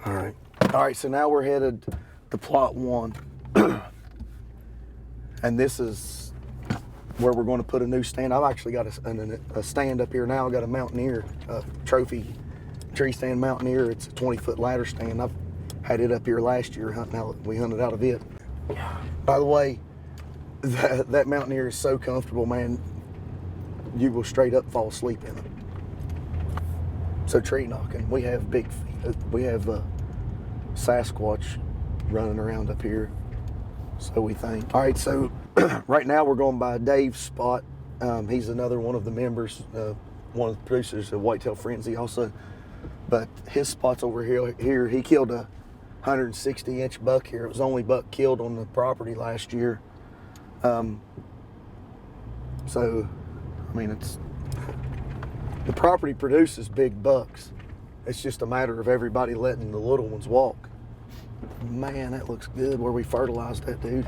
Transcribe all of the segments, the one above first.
All right, so now we're headed to plot 1. And this is where we're going to put a new stand. I've actually got a stand up here now. I've got a Mountaineer, trophy tree stand Mountaineer. It's a 20-foot ladder stand. I've had it up here last year hunting out. We hunted out of it. By the way, that Mountaineer is so comfortable, man. You will straight up fall asleep in it. So tree knocking, we have Sasquatch running around up here, so we think. All right, so right now we're going by Dave's spot. He's another one of the members, one of the producers of Whitetail Frenzy also. But his spot's over here. He killed a 160-inch buck here. It was the only buck killed on the property last year. So, I mean, the property produces big bucks. It's just a matter of everybody letting the little ones walk. Man, that looks good where we fertilized that, dude.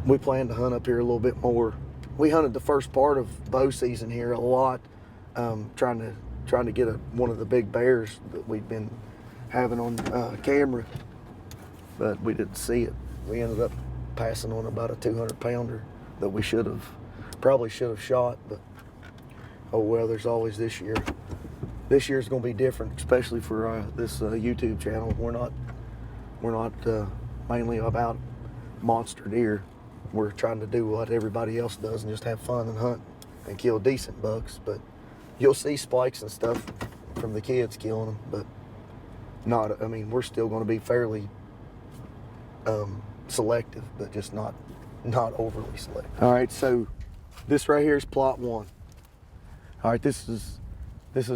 We plan to hunt up here a little bit more. We hunted the first part of bow season here a lot, trying to get one of the big bears that we'd been having on camera, but we didn't see it. We ended up passing on about a 200-pounder that we probably should have shot, but oh well, there's always this year. This year's gonna be different, especially for this YouTube channel. We're not mainly about monster deer. We're trying to do what everybody else does and just have fun and hunt and kill decent bucks. But you'll see spikes and stuff from the kids killing them, but not. I mean, we're still going to be fairly selective, but just not overly selective. All right, so this right here is plot 1. All right, this is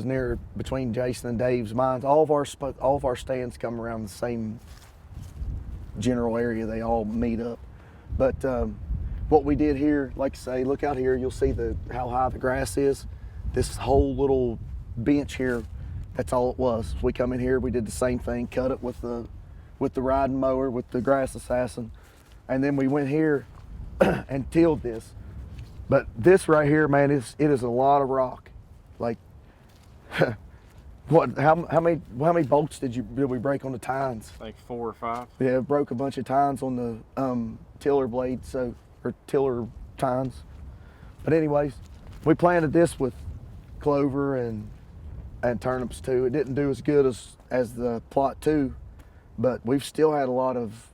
near between Jason and Dave's mines. All of our stands come around the same general area. They all meet up. But what we did here, like I say, look out here. You'll see how high the grass is. This whole little bench here, that's all it was. We come in here, we did the same thing, cut it with the riding mower, with the grass assassin, and then we went here and tilled this. But this right here, man, it is a lot of rock. Like, what? How many bolts did we break on the tines? Like 4 or 5. Yeah, broke a bunch of tines on the tiller blade, or tiller tines. But anyways, we planted this with clover and turnips too. It didn't do as good as the plot 2, but we've still had a lot of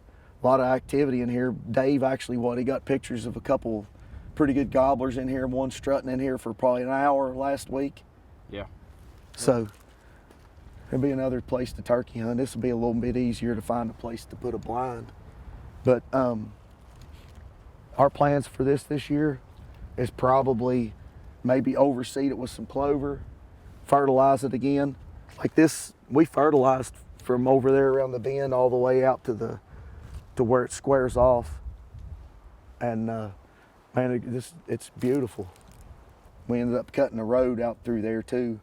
activity in here. Dave actually, he got pictures of a couple pretty good gobblers in here, one strutting in here for probably an hour last week. Yeah. So there'll be another place to turkey hunt. This will be a little bit easier to find a place to put a blind. But our plans for this year is probably maybe overseed it with some clover, fertilize it again. Like this, we fertilized from over there around the bend all the way out to where it squares off. And man, it's beautiful. We ended up cutting a road out through there too,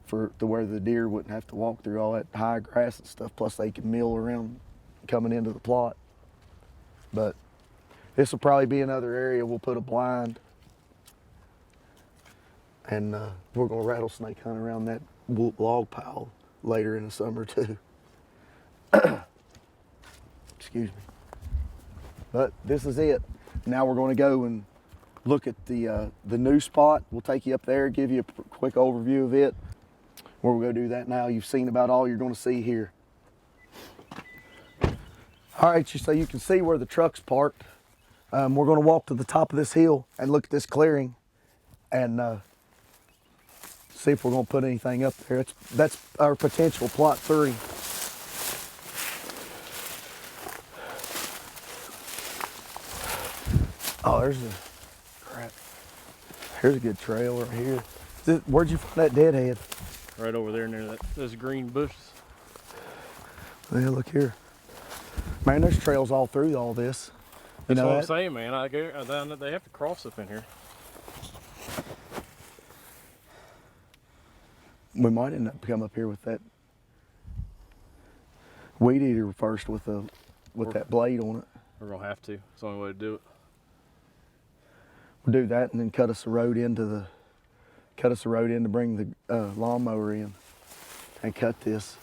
to where the deer wouldn't have to walk through all that high grass and stuff. Plus they could mill around coming into the plot. But this will probably be another area we'll put a blind. And we're gonna rattlesnake hunt around that log pile later in the summer too. Excuse me. But this is it. Now we're gonna go and look at the new spot. We'll take you up there, give you a quick overview of it. We're gonna do that now. You've seen about all you're gonna see here. All right, so you can see where the truck's parked. We're gonna walk to the top of this hill and look at this clearing and see if we're gonna put anything up there. That's our potential plot 3. Oh, here's a good trail right here. Where'd you find that deadhead? Right over there near those green bushes. Yeah, look here. Man, there's trails all through all this. That's what I'm saying, man. They have to cross up in here. We might end up come up here with that weed eater first with that blade on it. We're gonna have to. It's the only way to do it. We'll do that and then cut us a road in to bring the lawnmower in and cut this.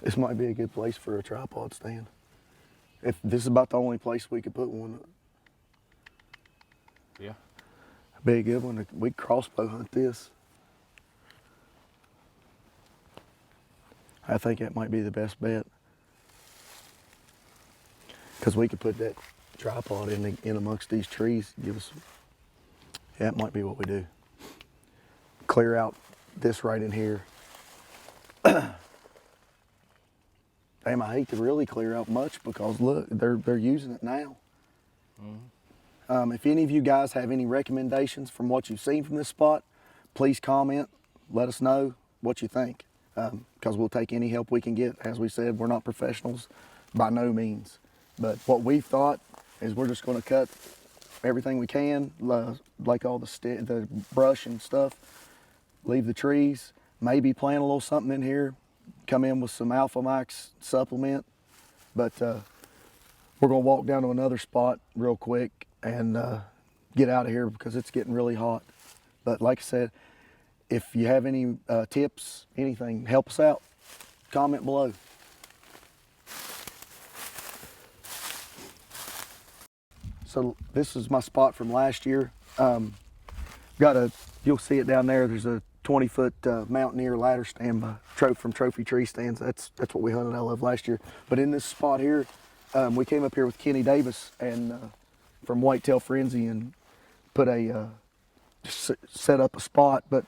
This might be a good place for a tripod stand. If this is about the only place we could put one. Yeah. Be a good one. We'd crossbow hunt this. I think that might be the best bet. Because we could put that tripod in amongst these trees. Give us. Yeah, that might be what we do. Clear out this right in here. Damn, I hate to really clear out much because look, they're using it now. If any of you guys have any recommendations from what you've seen from this spot, please comment. Let us know what you think, because we'll take any help we can get. As we said, we're not professionals by no means, but what we've thought is we're just going to cut everything we can, like all the brush and stuff, leave the trees, maybe plant a little something in here, come in with some Alpha Max supplement, but we're going to walk down to another spot real quick and get out of here because it's getting really hot. But like I said, if you have any tips, anything, help us out, comment below. So this is my spot from last year. You'll see it down there. There's a 20-foot Mountaineer ladder stand from Trophy Tree Stands. That's what we hunted out of last year. But in this spot here, we came up here with Kenny Davis and from Whitetail Frenzy and put set up a spot. But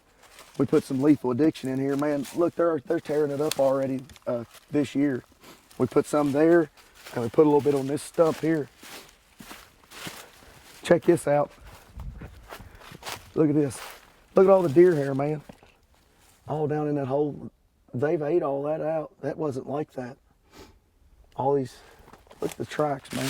we put some Lethal Addiction in here. Man, look, they're tearing it up already this year. We put some there, and we put a little bit on this stump here. Check this out. Look at this. Look at all the deer hair, man. All down in that hole. They've ate all that out. That wasn't like that. All these, look at the tracks, man.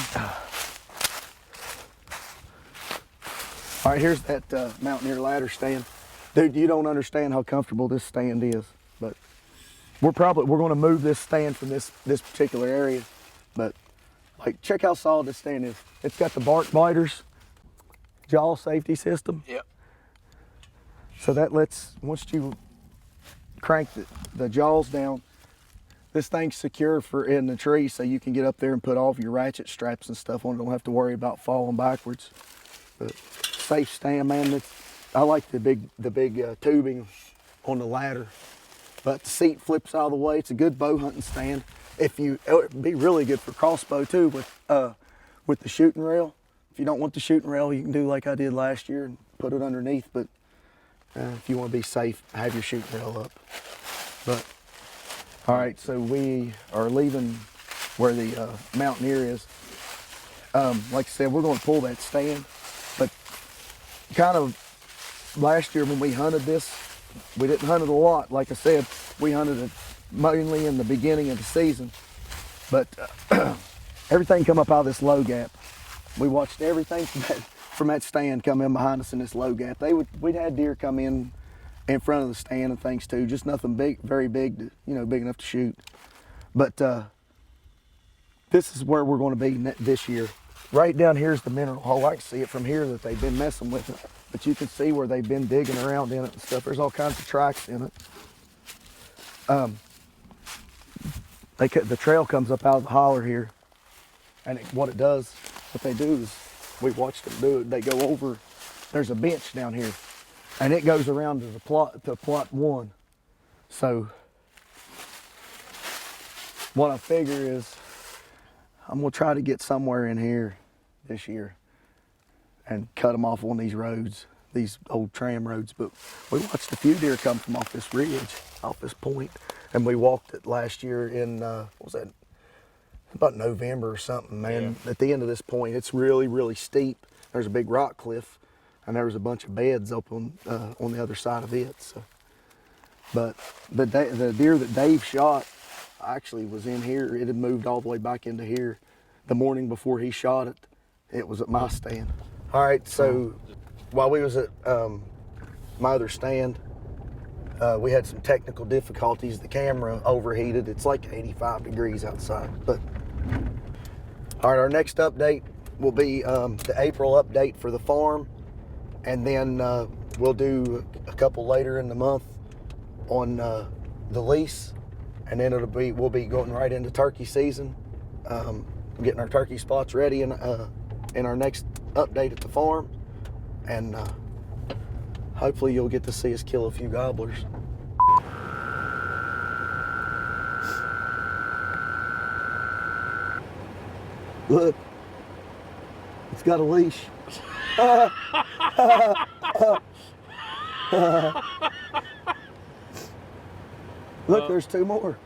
All right, here's that Mountaineer ladder stand. Dude, you don't understand how comfortable this stand is, but we're going to move this stand from this particular area. But like, check how solid this stand is. It's got the bark biters, jaw safety system. Yep. So that lets, once you crank the jaws down, this thing's secure in the tree, so you can get up there and put all of your ratchet straps and stuff on it. Don't have to worry about falling backwards. But safe stand, man. I like the big tubing on the ladder. But the seat flips out of the way. It's a good bow hunting stand. It would be really good for crossbow too with the shooting rail. If you don't want the shooting rail, you can do like I did last year and put it underneath. But if you want to be safe, have your shooting rail up. But all right, so we are leaving where the Mountaineer is. Like I said, we're going to pull that stand. But kind of last year when we hunted this, we didn't hunt it a lot. Like I said, we hunted it mainly in the beginning of the season. But everything come up out of this low gap. We watched everything from that stand come in behind us in this low gap. We'd had deer come in front of the stand and things too. Just nothing big, very big, big enough to shoot. But this is where we're going to be this year. Right down here is the mineral hole. I can see it from here that they've been messing with it. But you can see where they've been digging around in it and stuff. There's all kinds of tracks in it. The trail comes up out of the holler here. And what they do is, we watched them do it. They go over, there's a bench down here. And it goes around to plot 1. So what I figure is I'm gonna try to get somewhere in here this year and cut them off on these roads, these old tram roads. But we watched a few deer come from off this ridge, off this point, and we walked it last year in, what was that? About November or something, man. Yeah. At the end of this point, it's really, really steep. There's a big rock cliff, and there was a bunch of beds open on the other side of it. So. But the deer that Dave shot actually was in here. It had moved all the way back into here. The morning before he shot it, it was at my stand. All right, so while we was at my other stand, we had some technical difficulties. The camera overheated. It's like 85 degrees outside. But all right, our next update will be the April update for the farm, and then we'll do a couple later in the month on the lease, and then we'll be going right into turkey season, getting our turkey spots ready in our next update at the farm, and hopefully you'll get to see us kill a few gobblers. Look, it's got a leash. Look, there's two more.